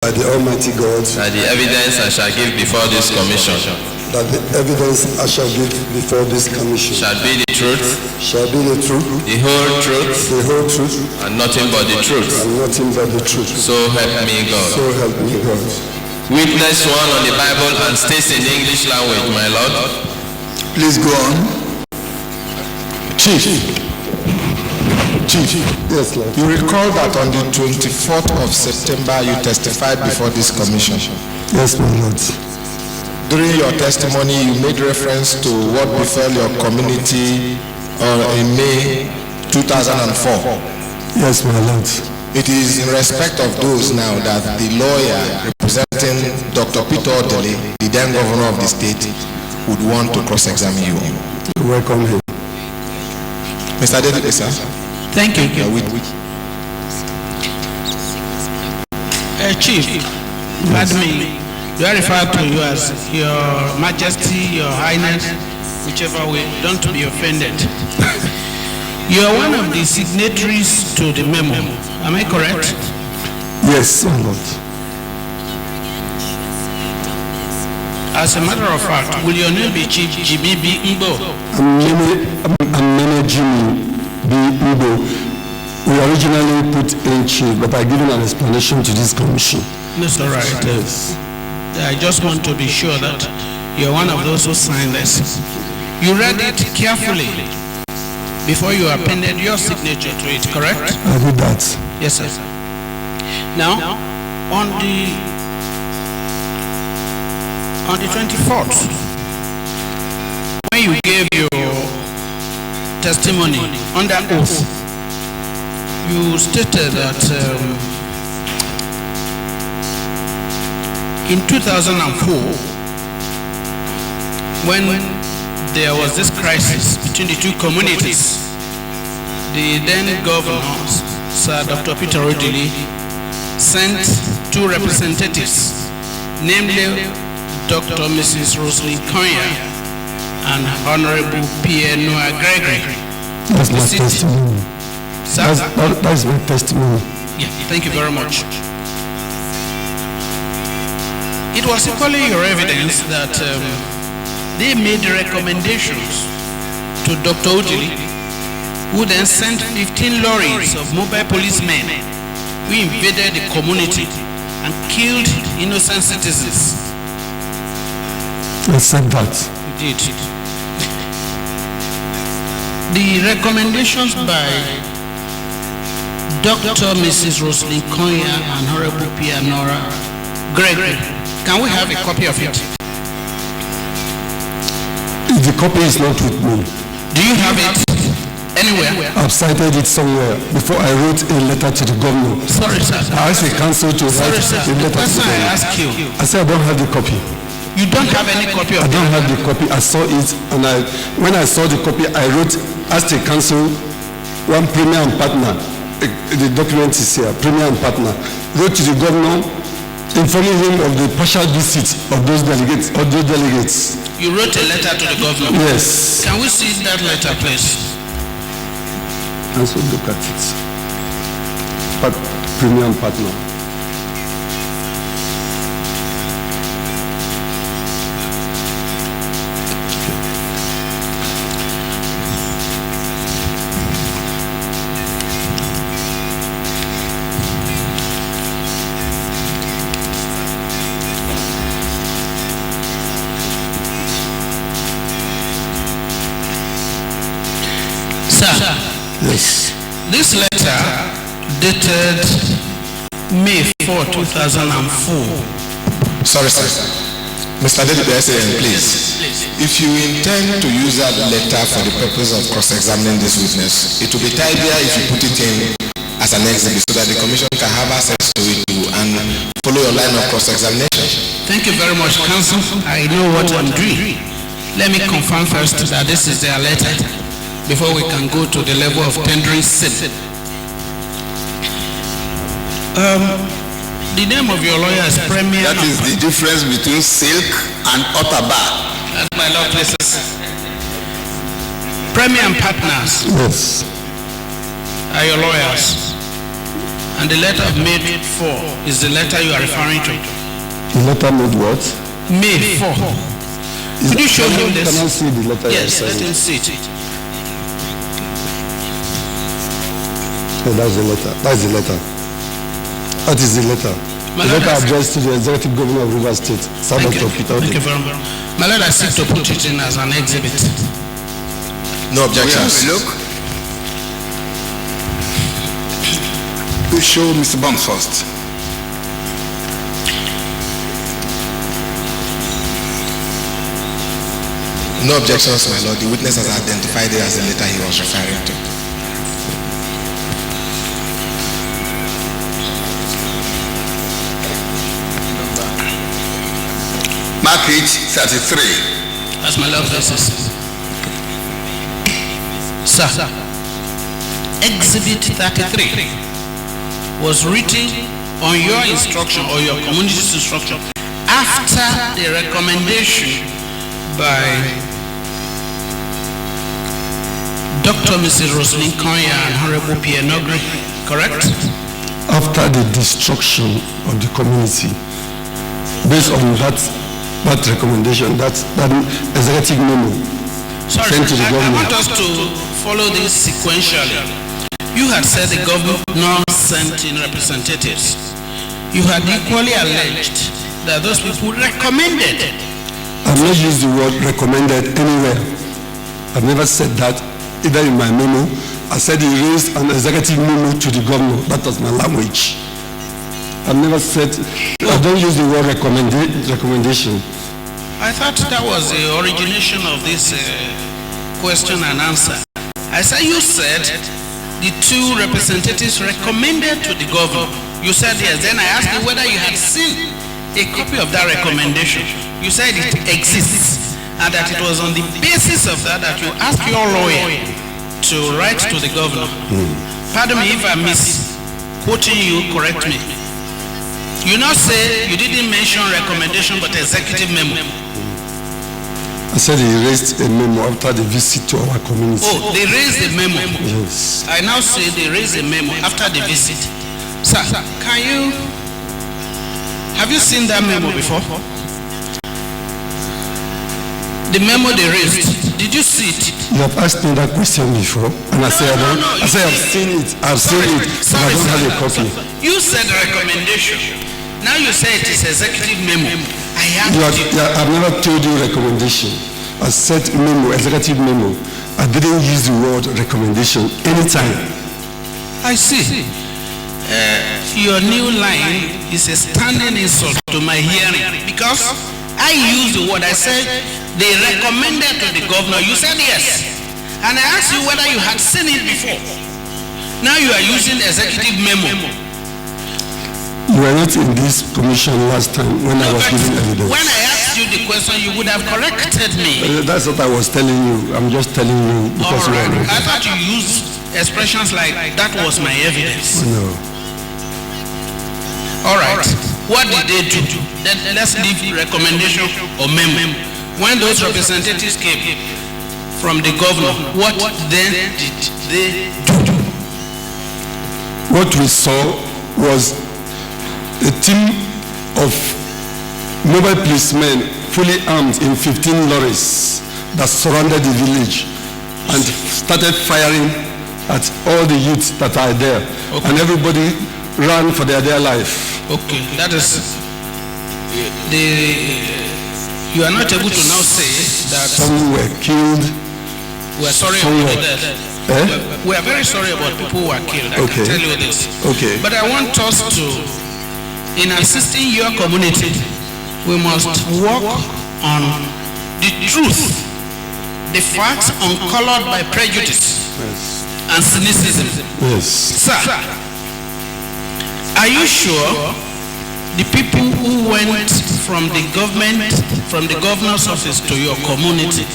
by the Almighty God, that the evidence I shall give before this commission that the evidence I shall give before this commission shall be the truth, the whole truth, and nothing but the truth. So help me God. Witness one on the Bible and states in the English language, my Lord. Please go on. Chief. Yes, Lord. You recall that on the 24th of September you testified before this commission. Yes, my Lord. During your testimony, you made reference to what befell your community in May 2004. Yes, my Lord. It is in respect of those now that the lawyer representing Dr. Peter Odele, the then governor of the state, would want to cross-examine you. Welcome him. Mr. Dedede, sir. Thank you. Chief, pardon me. Do I refer to you as Your Majesty, Your Highness, whichever way, don't be offended. You are one of the signatories to the memo. Am I correct? Yes, my Lord. As a matter of fact, will your name be Chief Jibibi Igbo? I'm managing B. Igbo. We originally put in Chief, but I given an explanation to this commission. That's all right. Yes. I just want to be sure that you're one of those who signed this. You read it carefully before you appended your signature to it, correct? I did that. Yes, sir. Now, on the 24th, when you gave your testimony under oath, you stated that in 2004, when there was this crisis between the two communities, the then governor, Sir Dr. Peter Odele, sent two representatives, namely Dr. Mrs. Roslyn Konya and Honorable Pierre Noah Gregory. That's my testimony. That's my testimony. Yeah, thank you very much. It was equally your evidence that they made recommendations to Dr. Odele, who then sent 15 lorries of mobile policemen who invaded the community and killed innocent citizens. I said that. You did. The recommendations by Dr. Mrs. Roslyn Konya and Honorable Pierre Noah Gregory. Can we have a copy of it? The copy is not with me. Do you have it anywhere? I've cited it somewhere before I wrote a letter to the governor. Sorry, sir. I asked the council to write a letter to the governor. I asked you. I said I don't have the copy. You don't have any copy of it? I don't have the copy. I saw it, and when I saw the copy, I asked the council, one premier and partner, the document is here, premier and partner, wrote to the governor, informing him of the partial visit of those delegates. You wrote a letter to the governor? Yes. Can we see that letter, please? And so look at it. But premier and partner. Yes. This letter dated May 4, 2004. Sorry, sir. Mr. Dedede, please. If you intend to use that letter for the purpose of cross-examining this witness, it will be tidier if you put it in as an exhibit so that the commission can have access to it and follow your line of cross-examination. Thank you very much, counsel. I know what I'm doing. Let me confirm first that this is their letter before we can go to the level of tendering sin. The name of your lawyer is Premier. That is the difference between silk and otaba. That's my law places. Premier and partners. Yes. Are your lawyers. And the letter of May 4 is the letter you are referring to. The letter made what? May 4. Could you show him this? Can I see the letter? Yes, let him see it. Oh, that's the letter. That's the letter. That is the letter. The letter addressed to the executive governor of Rivers State, Sir Dr. Peter. Thank you very much. My lord, I seek to put it in as an exhibit. No objections. Look. We show Mr. Boms first. No objections, my lord. The witness has identified it as the letter he was referring to. Mark it 33. As my lord says. Sir, Exhibit 33 was written on your instruction or your community's instruction after the recommendation by Dr. Mrs. Rosalyn Konya and Honorable Pierre Nogri, correct? After the destruction of the community, based on that recommendation, that executive memo sent to the government. I want us to follow this sequentially. You had said the governor sent in representatives. You had equally alleged that those people recommended. I've not used the word recommended anywhere. I've never said that, either in my memo. I said he raised an executive memo to the governor. That was my language. I've never said, I don't use the word recommendation. I thought that was the origination of this question and answer. I said, you said the two representatives recommended to the governor. You said yes. Then I asked you whether you had seen a copy of that recommendation. You said it exists and that it was on the basis of that that you asked your lawyer to write to the governor. Pardon me if I misquoting you, correct me. You not say you didn't mention recommendation but executive memo. I said he raised a memo after the visit to our community. Oh, they raised a memo. Yes. I now say they raised a memo after the visit. Sir, have you seen that memo before? The memo they raised, did you see it? You have asked me that question before, and I said I've seen it. I've seen it, but I don't have a copy. You said recommendation. Now you say it is executive memo. I've never told you recommendation. I said memo, executive memo. I didn't use the word recommendation anytime. I see. Your new line is a standing insult to my hearing because I used the word. I said they recommended to the governor. You said yes. And I asked you whether you had seen it before. Now you are using executive memo. You were not in this commission last time when I was giving evidence. When I asked you the question, you would have corrected me. That's what I was telling you. I'm just telling you because you are not. I thought you used expressions like that was my evidence. No. All right. What did they do? Then let's leave recommendation or memo. When those representatives came from the governor, what then did they do? What we saw was a team of mobile policemen fully armed in 15 lorries that surrounded the village and started firing at all the youths that are there. Okay. And everybody ran for their life. Okay, that is you are not able to now say that some were killed. We are sorry about that. We are very sorry about people who were killed. I can tell you this. Okay. But I want us to, in assisting your community, we must work on the truth, the facts uncolored by prejudice and cynicism. Yes. Sir, are you sure the people who went from the government, from the governor's office to your community,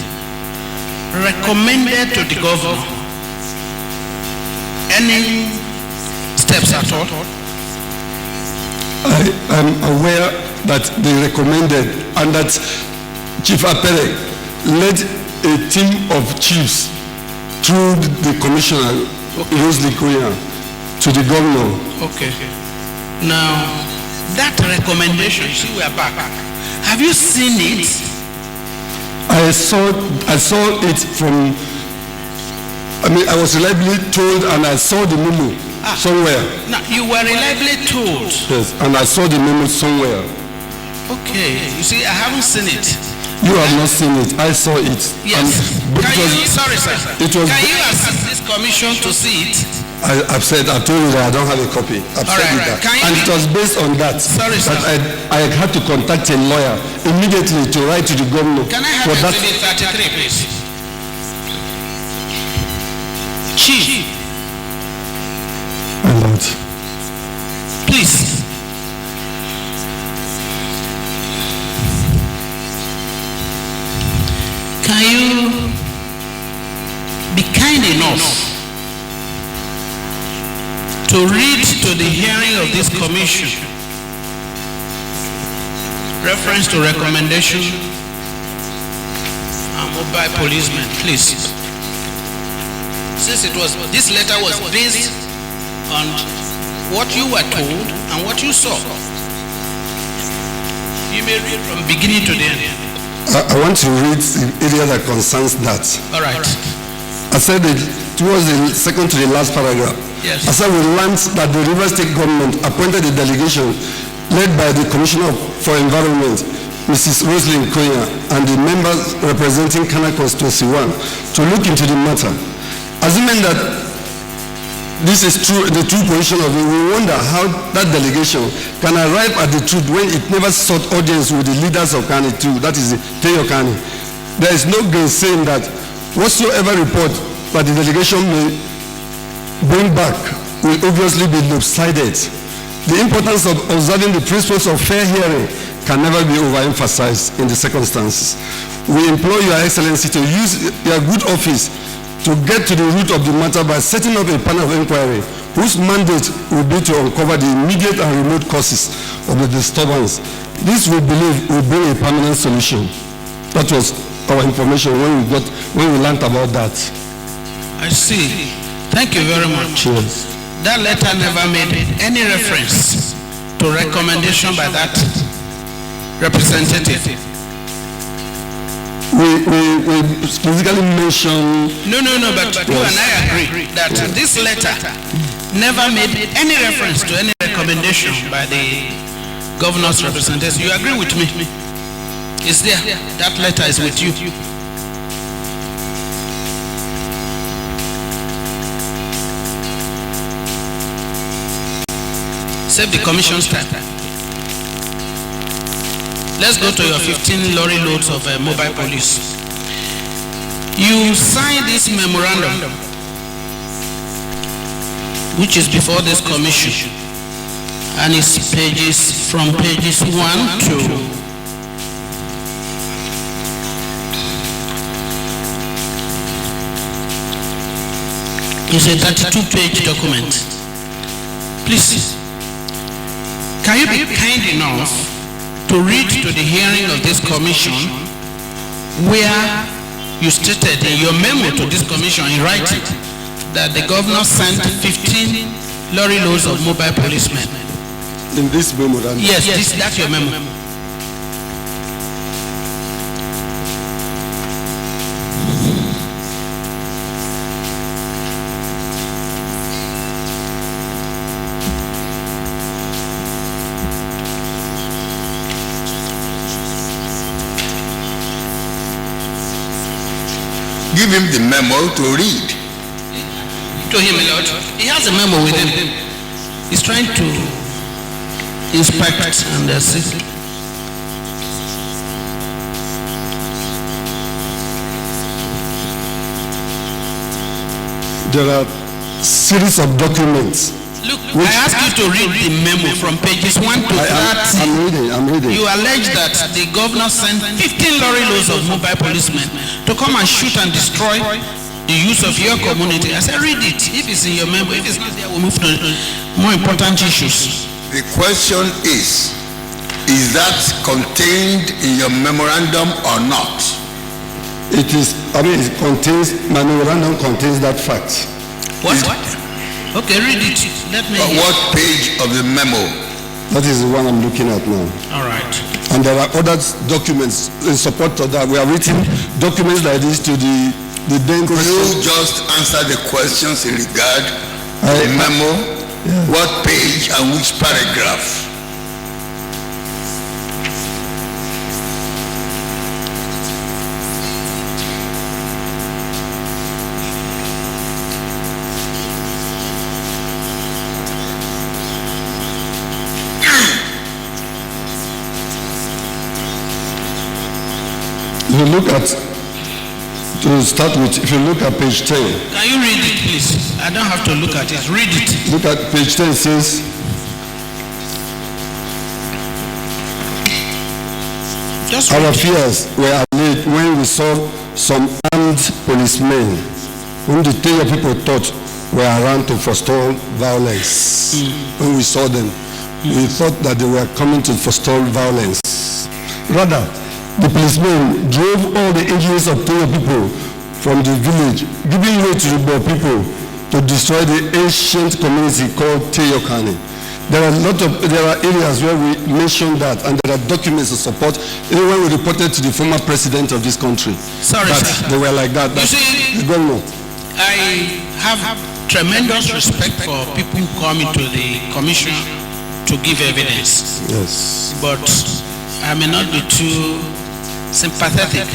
recommended to the governor any steps at all? I am aware that they recommended and that Chief Apele led a team of chiefs through the commissioner, Rosalie Konya, to the governor. Okay. Now, that recommendation, see, we are back. Have you seen it? I saw it from, I was reliably told, and I saw the memo somewhere. Now, you were reliably told? Yes, and I saw the memo somewhere. Okay, you see, I haven't seen it. You have not seen it. I saw it. Yes. Sorry, sir. Can you assist this commission to see it? I told you that I don't have a copy. I've said that. And it was based on that. Sorry, sir. That I had to contact a lawyer immediately to write to the governor. Can I have Exhibit 33, please? Chief. My lord. Please. Can you be kind enough to read to the hearing of this commission reference to recommendation and mobile policemen, please? Since this letter was based on what you were told and what you saw, you may read from beginning to the end. I want to read the area that concerns that. All right. I said it towards the second to the last paragraph. Yes. I said we learned that the River State government appointed a delegation led by the Commissioner for Environment, Mrs. Roslyn Koya, and the members representing Kana Constituency 1 to look into the matter. Assuming that this is true, the true position of it, we wonder how that delegation can arrive at the truth when it never sought audience with the leaders of Kani too, that is Teyo Kani. There is no saying that whatsoever report that the delegation may bring back will obviously be lopsided. The importance of observing the principles of fair hearing can never be overemphasized in the circumstances. We implore Your Excellency to use your good office to get to the root of the matter by setting up a panel of inquiry whose mandate will be to uncover the immediate and remote causes of the disturbance. This, we believe, will bring a permanent solution. That was our information when we learned about that. I see. Thank you very much. Yes. That letter never made any reference to recommendation by that representative. We specifically mentioned... No, but yes. You and I agree that this letter never made any reference to any recommendation by the governor's representatives. You agree with me? It's there. That letter is with you. Save the commission's time. Let's go to your 15 lorry loads of mobile police. You signed this memorandum, which is before this commission, and it's from pages 1 to it's a 32-page document. Please, can you be kind enough to read to the hearing of this commission where you stated in your memo to this commission in writing that the governor sent 15 lorry loads of mobile policemen? In this memo? Yes, that's your memo. Give him the memo to read. To him, Lord. He has a memo with him. He's trying to inspect and assist. There are series of documents. Look, I ask you to read the memo from pages 1 to 30. I'm reading. You allege that the governor sent 15 lorry loads of mobile policemen to come and shoot and destroy the use of your community. I said, read it. If it's in your memo, if it's not there, we'll move to more important issues. The question is that contained in your memorandum or not? It is, my memorandum contains that fact. What? Okay, read it. Let me. What page of the memo? That is the one I'm looking at now. All right. And there are other documents in support of that. We are written documents like this to the then. Could you just answer the questions in regard to the memo? Yeah. What page and which paragraph? If you look at, to start with, if you look at page 10. Can you read it, please? I don't have to look at it. Read it. Look at page 10, it says, our fears were allayed when we saw some armed policemen whom the Tayo people thought were around to forestall violence. When we saw them, we thought that they were coming to forestall violence. Rather, the policemen drove all the engines of Tayo people from the village, giving way to the Bo people to destroy the ancient community called Tayo Kani. There are areas where we mentioned that, and there are documents to support. Even when we reported to the former president of this country, sorry, sir. They were like that. You see, the governor. I have tremendous respect for people who come into the commission to give evidence. Yes. But I may not be too sympathetic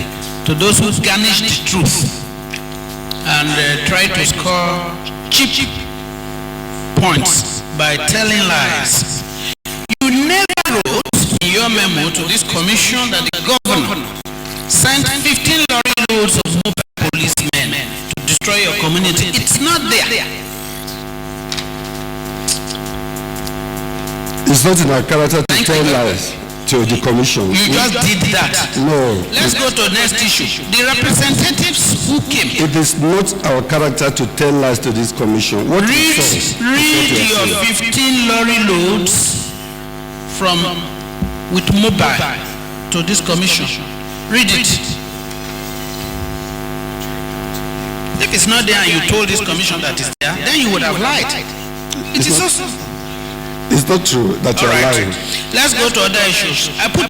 to those who garnish the truth and try to score cheap points by telling lies. You never wrote in your memo to this commission that the governor sent 15 lorry loads of mobile policemen to destroy your community. It's not there. It's not in our character to tell lies to the commission. You just did that. No. Let's go to the next issue. The representatives who came. It is not our character to tell lies to this commission. What Read your 15 lorry loads from with mobile to this commission. Read it. If it's not there and you told this commission that it's there, then you would have lied. It is also. It's not true that you are lying. Let's go to other issues. I put